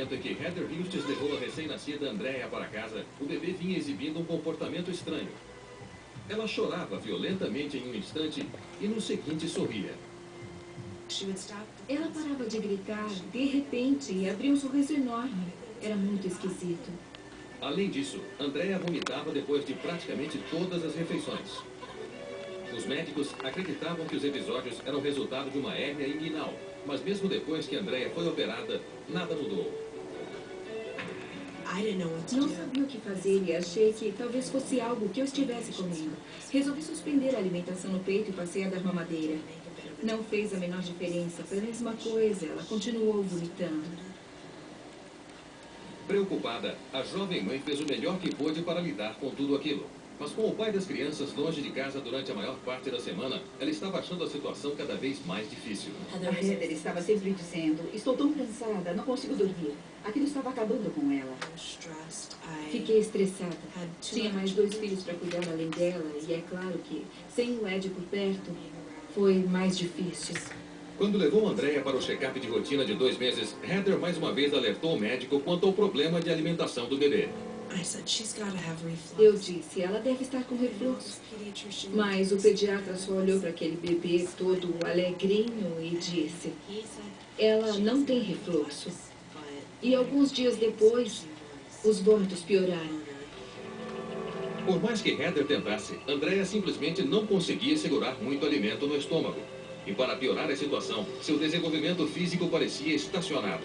momento em que Heather Hustes levou a recém-nascida Andrea para casa, o bebê vinha exibindo um comportamento estranho. Ela chorava violentamente em um instante e no seguinte sorria. Ela parava de gritar, de repente, e abria um sorriso enorme. Era muito esquisito. Além disso, Andrea vomitava depois de praticamente todas as refeições. Os médicos acreditavam que os episódios eram resultado de uma hérnia inguinal, mas mesmo depois que Andrea foi operada, nada mudou. Não sabia o que fazer e achei que talvez fosse algo que eu estivesse comendo. Resolvi suspender a alimentação no peito e passei a dar mamadeira. Não fez a menor diferença, foi a mesma coisa, ela continuou vomitando. Preocupada, a jovem mãe fez o melhor que pôde para lidar com tudo aquilo. Mas com o pai das crianças longe de casa durante a maior parte da semana, ela estava achando a situação cada vez mais difícil. A Heather estava sempre dizendo, estou tão cansada, não consigo dormir. Aquilo estava acabando com ela. Fiquei estressada. Tinha mais 2 filhos para cuidar além dela, e é claro que, sem o Ed por perto, foi mais difícil. Quando levou Andrea para o check-up de rotina de 2 meses, Heather mais uma vez alertou o médico quanto ao problema de alimentação do bebê. Eu disse, ela deve estar com refluxo. Mas o pediatra só olhou para aquele bebê todo alegrinho e disse, ela não tem refluxo. E alguns dias depois, os vômitos pioraram. Por mais que Heather tentasse, Andrea simplesmente não conseguia segurar muito alimento no estômago. E para piorar a situação, seu desenvolvimento físico parecia estacionado.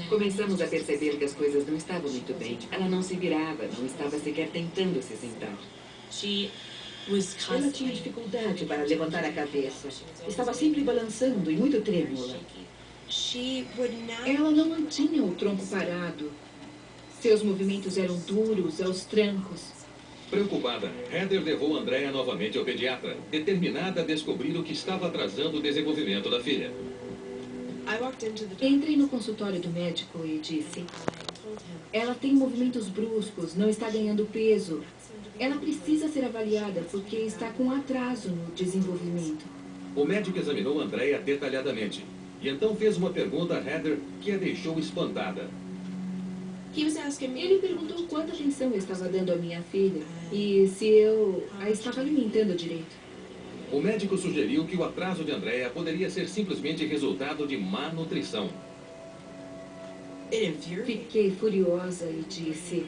Começamos a perceber que as coisas não estavam muito bem. Ela não se virava, não estava sequer tentando se sentar. Ela tinha dificuldade para levantar a cabeça. Estava sempre balançando e muito trêmula. Ela não mantinha o tronco parado. Seus movimentos eram duros, aos trancos. Preocupada, Heather levou Andrea novamente ao pediatra, determinada a descobrir o que estava atrasando o desenvolvimento da filha. Entrei no consultório do médico e disse, ela tem movimentos bruscos, não está ganhando peso. Ela precisa ser avaliada porque está com atraso no desenvolvimento. O médico examinou Andrea detalhadamente e então fez uma pergunta a Heather que a deixou espantada. Ele perguntou quanta atenção eu estava dando à minha filha e se eu a estava alimentando direito. O médico sugeriu que o atraso de Andrea poderia ser simplesmente resultado de má nutrição. Fiquei furiosa e disse,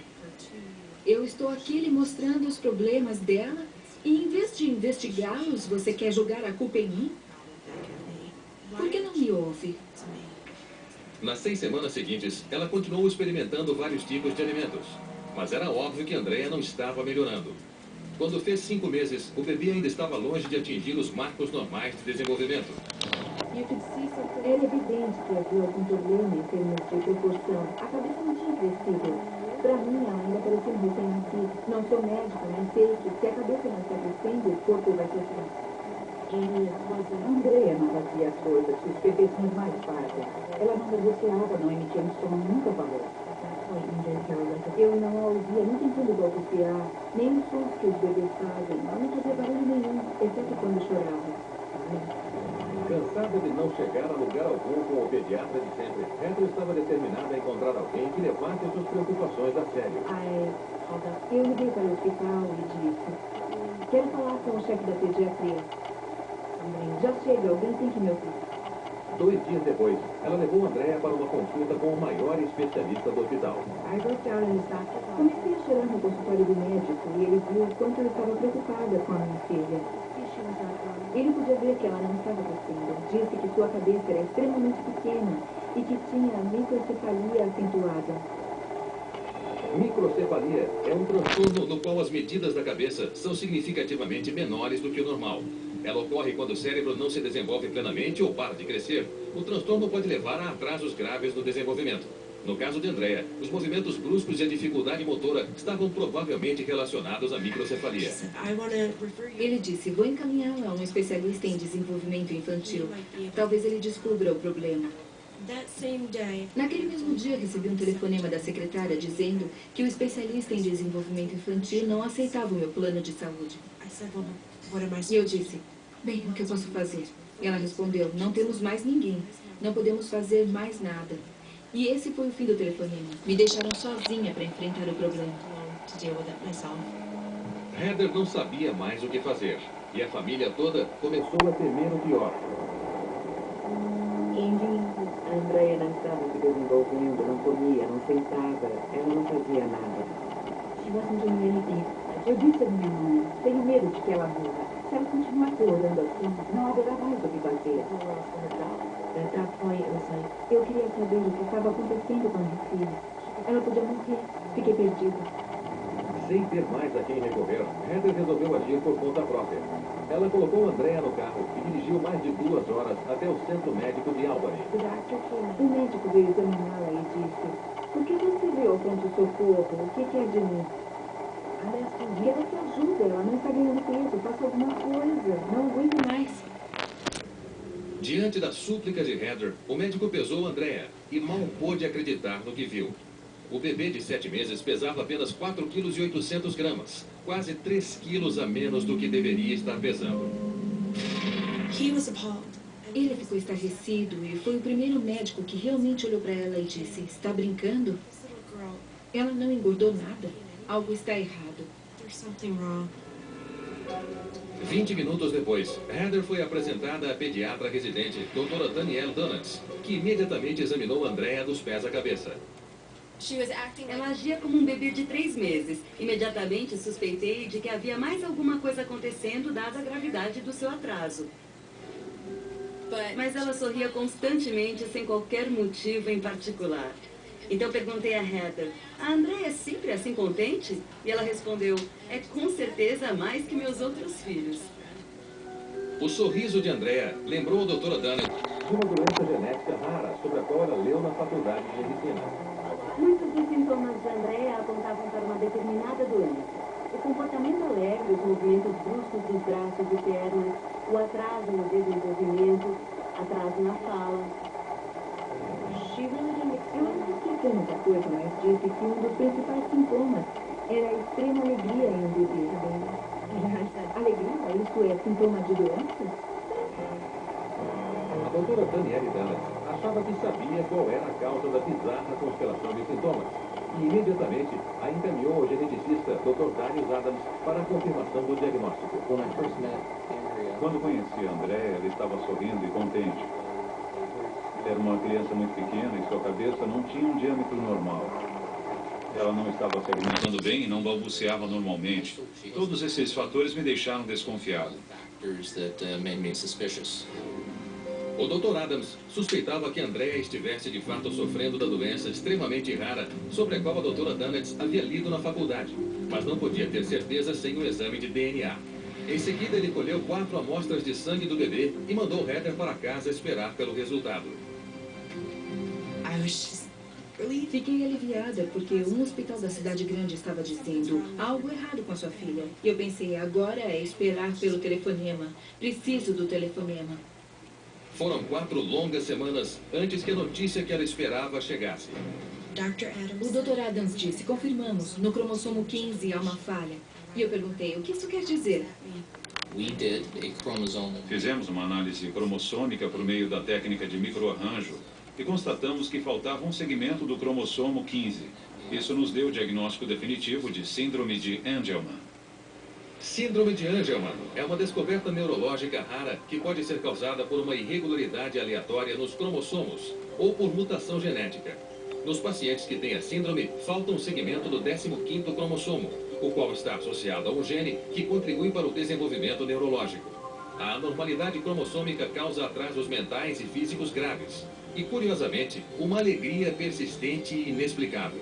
eu estou aqui lhe mostrando os problemas dela e em vez de investigá-los, você quer jogar a culpa em mim? Por que não me ouve? Nas 6 semanas seguintes, ela continuou experimentando vários tipos de alimentos. Mas era óbvio que Andrea não estava melhorando. Quando fez 5 meses, o bebê ainda estava longe de atingir os marcos normais de desenvolvimento. Era evidente que havia algum problema em termos de proporção. A cabeça não tinha crescido. Para mim, ela ainda parecia um recém-nascido. Não sou médica, mas sei que se a cabeça não está crescendo, o corpo vai sofrer. Andrea não fazia as coisas que os bebês normais fazem. Ela não balbuciava, não emitia um som, nunca falou. Eu não a ouvia nem tentando balbuciar, nem os sons que os bebês fazem. Ela não fazia barulho nenhum, exceto quando chorava. Cansada de não chegar a lugar algum com o pediatra de sempre, Heather estava determinada a encontrar alguém que levasse suas preocupações a sério. Eu liguei para o hospital e disse, quero falar com o chefe da pediatria. Já chega, alguém tem que me ouvir. 2 dias depois, ela levou Andrea para uma consulta com o maior especialista do hospital. Comecei a chorar no consultório do médico e ele viu o quanto eu estava preocupada com a minha filha. Ele podia ver que ela não estava crescendo. Disse que sua cabeça era extremamente pequena e que tinha microcefalia acentuada. Microcefalia é um transtorno no qual as medidas da cabeça são significativamente menores do que o normal. Ela ocorre quando o cérebro não se desenvolve plenamente ou para de crescer. O transtorno pode levar a atrasos graves no desenvolvimento. No caso de Andrea, os movimentos bruscos e a dificuldade motora estavam provavelmente relacionados à microcefalia. Ele disse, vou encaminhá-la a um especialista em desenvolvimento infantil. Talvez ele descubra o problema. Naquele mesmo dia, recebi um telefonema da secretária dizendo que o especialista em desenvolvimento infantil não aceitava o meu plano de saúde. E eu disse, bem, o que eu posso fazer? E ela respondeu, não temos mais ninguém. Não podemos fazer mais nada. E esse foi o fim do telefonema. Me deixaram sozinha para enfrentar o problema. Heather não sabia mais o que fazer. E a família toda começou a temer o pior. A Andrea não estava se desenvolvendo, não comia, não sentava, ela não fazia nada. Eu disse à minha mãe, tenho medo de que ela morra. Se ela continuar piorando assim, não haverá mais o que fazer. Eu queria saber o que estava acontecendo com a minha filha. Ela podia morrer. Fiquei perdida. Sem ter mais a quem recorrer, Heather resolveu agir por conta própria. Ela colocou Andrea no carro e dirigiu mais de 2 horas até o centro médico de Albany. O médico veio examiná-la e disse, por que você veio ao pronto-socorro? O que quer de mim? Quero que ajude, ela não está ganhando peso, faça alguma coisa, não aguento mais. Diante da súplica de Heather, o médico pesou Andrea e mal pôde acreditar no que viu. O bebê de 7 meses pesava apenas 4,8 kg, quase 3 quilos a menos do que deveria estar pesando. Ele ficou estarrecido e foi o primeiro médico que realmente olhou para ela e disse, está brincando? Ela não engordou nada. Algo está errado. 20 minutos depois, Heather foi apresentada à pediatra residente, doutora Danielle Donuts, que imediatamente examinou Andrea dos pés à cabeça. Ela agia como um bebê de 3 meses. Imediatamente suspeitei de que havia mais alguma coisa acontecendo, dada a gravidade do seu atraso. Mas ela sorria constantemente, sem qualquer motivo em particular. Então perguntei a Heather, a Andrea é sempre assim contente? E ela respondeu, é com certeza mais que meus outros filhos. O sorriso de Andrea lembrou a doutora Donuts de uma doença genética rara sobre a qual ela leu na faculdade de medicina. Muitos dos sintomas de Andrea apontavam para uma determinada doença. O comportamento alegre, os movimentos bruscos dos braços e pernas, o atraso no desenvolvimento, atraso na fala. Eu não expliquei muita coisa, mas disse que um dos principais sintomas era a extrema alegria em um bebê. Alegria? Isso é sintoma de doença? A doutora Danielle Donuts achava que sabia qual era a causa da bizarra constelação de sintomas e imediatamente a encaminhou ao geneticista Dr. Darius Adams para a confirmação do diagnóstico. Quando conheci a Andrea, ela estava sorrindo e contente. Era uma criança muito pequena e sua cabeça não tinha um diâmetro normal. Ela não estava se alimentando bem e não balbuciava normalmente. Todos esses fatores me deixaram desconfiado. O Dr. Adams suspeitava que Andrea estivesse de fato sofrendo da doença extremamente rara sobre a qual a doutora Donuts havia lido na faculdade, mas não podia ter certeza sem o exame de DNA. Em seguida, ele colheu 4 amostras de sangue do bebê e mandou Heather para casa esperar pelo resultado. Fiquei aliviada porque um hospital da cidade grande estava dizendo algo errado com a sua filha. E eu pensei, agora é esperar pelo telefonema. Preciso do telefonema. Foram 4 longas semanas antes que a notícia que ela esperava chegasse. O Dr. Adams disse, confirmamos, no cromossomo 15 há uma falha. E eu perguntei, o que isso quer dizer? Fizemos uma análise cromossômica por meio da técnica de microarranjo e constatamos que faltava um segmento do cromossomo 15. Isso nos deu o diagnóstico definitivo de síndrome de Angelman. Síndrome de Angelman é uma descoberta neurológica rara que pode ser causada por uma irregularidade aleatória nos cromossomos ou por mutação genética. Nos pacientes que têm a síndrome, falta um segmento do 15º cromossomo, o qual está associado a um gene que contribui para o desenvolvimento neurológico. A anormalidade cromossômica causa atrasos mentais e físicos graves. E, curiosamente, uma alegria persistente e inexplicável.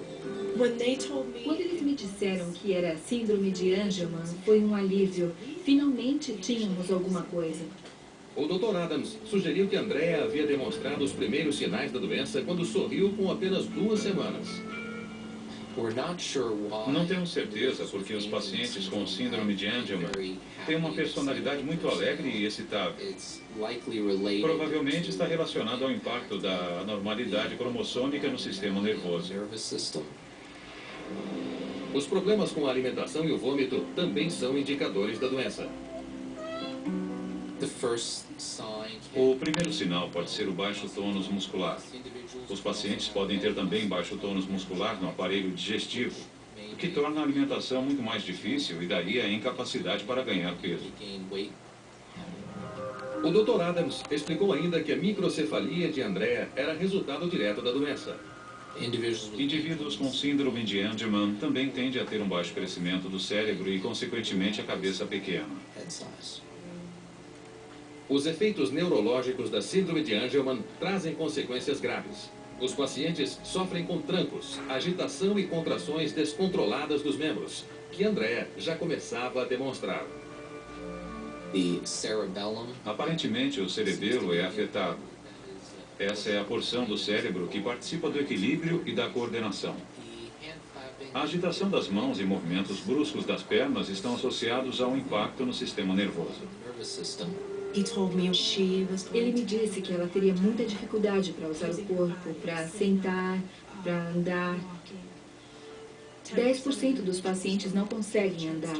Quando eles me disseram que era síndrome de Angelman, foi um alívio. Finalmente tínhamos alguma coisa. O Dr. Adams sugeriu que Andrea havia demonstrado os primeiros sinais da doença quando sorriu com apenas 2 semanas. Não temos certeza porque os pacientes com síndrome de Angelman têm uma personalidade muito alegre e excitável. Provavelmente está relacionado ao impacto da anormalidade cromossômica no sistema nervoso. Os problemas com a alimentação e o vômito também são indicadores da doença. O primeiro sinal pode ser o baixo tônus muscular. Os pacientes podem ter também baixo tônus muscular no aparelho digestivo, o que torna a alimentação muito mais difícil e daí a incapacidade para ganhar peso. O Dr. Adams explicou ainda que a microcefalia de Andrea era resultado direto da doença. Indivíduos com síndrome de Angelman também tendem a ter um baixo crescimento do cérebro e, consequentemente, a cabeça pequena. Os efeitos neurológicos da síndrome de Angelman trazem consequências graves. Os pacientes sofrem com trancos, agitação e contrações descontroladas dos membros, que Andrea já começava a demonstrar. Aparentemente, o cerebelo é afetado. Essa é a porção do cérebro que participa do equilíbrio e da coordenação. A agitação das mãos e movimentos bruscos das pernas estão associados ao impacto no sistema nervoso. Ele me disse que ela teria muita dificuldade para usar o corpo, para sentar, para andar. 10% dos pacientes não conseguem andar.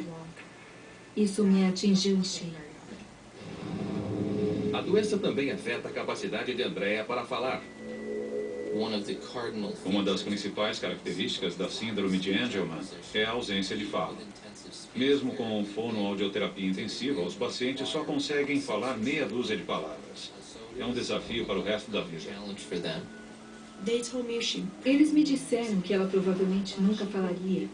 Isso me atingiu em cheio. A doença também afeta a capacidade de Andrea para falar. Uma das principais características da síndrome de Angelman é a ausência de fala. Mesmo com fonoaudioterapia intensiva, os pacientes só conseguem falar meia dúzia de palavras. É um desafio para o resto da vida. Eles me disseram que ela provavelmente nunca falaria,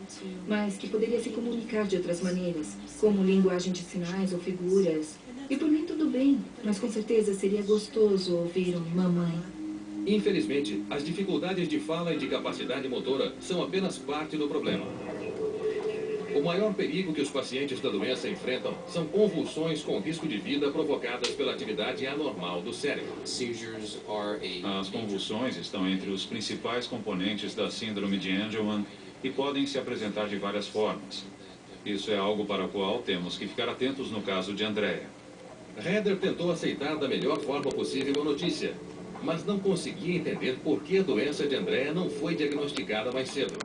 mas que poderia se comunicar de outras maneiras, como linguagem de sinais ou figuras. E por mim tudo bem, mas com certeza seria gostoso ouvir um mamãe. Infelizmente, as dificuldades de fala e de capacidade motora são apenas parte do problema. O maior perigo que os pacientes da doença enfrentam são convulsões com risco de vida provocadas pela atividade anormal do cérebro. As convulsões estão entre os principais componentes da síndrome de Angelman e podem se apresentar de várias formas. Isso é algo para o qual temos que ficar atentos no caso de Andrea. Heather tentou aceitar da melhor forma possível a notícia, mas não conseguia entender por que a doença de Andrea não foi diagnosticada mais cedo.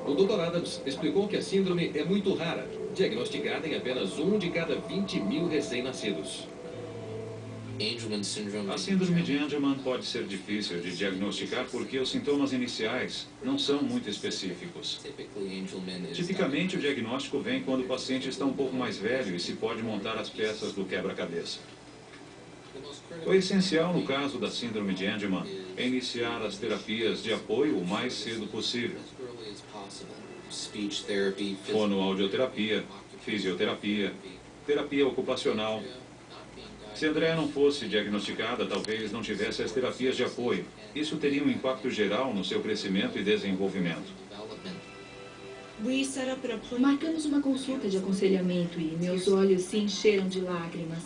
O Dr. Adams explicou que a síndrome é muito rara, diagnosticada em apenas 1 de cada 20 mil recém-nascidos. A síndrome de Angelman pode ser difícil de diagnosticar porque os sintomas iniciais não são muito específicos. Tipicamente, o diagnóstico vem quando o paciente está um pouco mais velho e se pode montar as peças do quebra-cabeça. O essencial no caso da síndrome de Angelman é iniciar as terapias de apoio o mais cedo possível. Fonoaudioterapia, fisioterapia, terapia ocupacional. Se Andrea não fosse diagnosticada, talvez não tivesse as terapias de apoio. Isso teria um impacto geral no seu crescimento e desenvolvimento. Marcamos uma consulta de aconselhamento e meus olhos se encheram de lágrimas.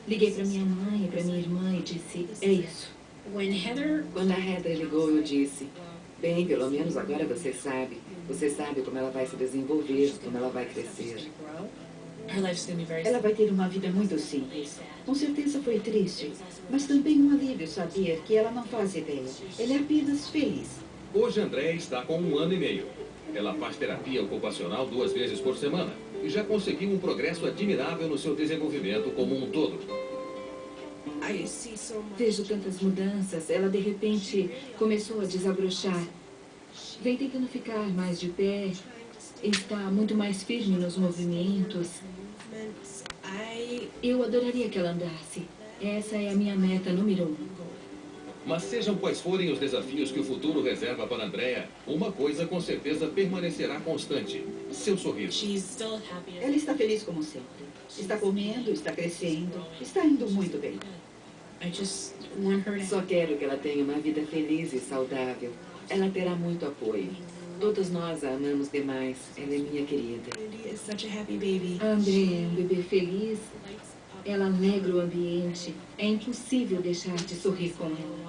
Liguei para minha mãe e para minha irmã e disse, é isso. Quando a Heather ligou, eu disse, bem, pelo menos agora você sabe. Você sabe como ela vai se desenvolver, como ela vai crescer. Ela vai ter uma vida muito simples. Com certeza foi triste, mas também um alívio saber que ela não faz ideia. Ela é apenas feliz. Hoje, Andrea está com 1 ano e meio. Ela faz terapia ocupacional 2 vezes por semana e já conseguiu um progresso admirável no seu desenvolvimento como um todo. Vejo tantas mudanças. Ela, de repente, começou a desabrochar. Vem tentando ficar mais de pé. Está muito mais firme nos movimentos. Eu adoraria que ela andasse. Essa é a minha meta número 1. Mas sejam quais forem os desafios que o futuro reserva para Andrea, uma coisa com certeza permanecerá constante: seu sorriso. Ela está feliz como sempre. Está comendo, está crescendo, está indo muito bem. Só quero que ela tenha uma vida feliz e saudável. Ela terá muito apoio. Todos nós a amamos demais. Ela é minha querida. A Andrea é um bebê feliz. Ela alegra o ambiente. É impossível deixar de sorrir com ela.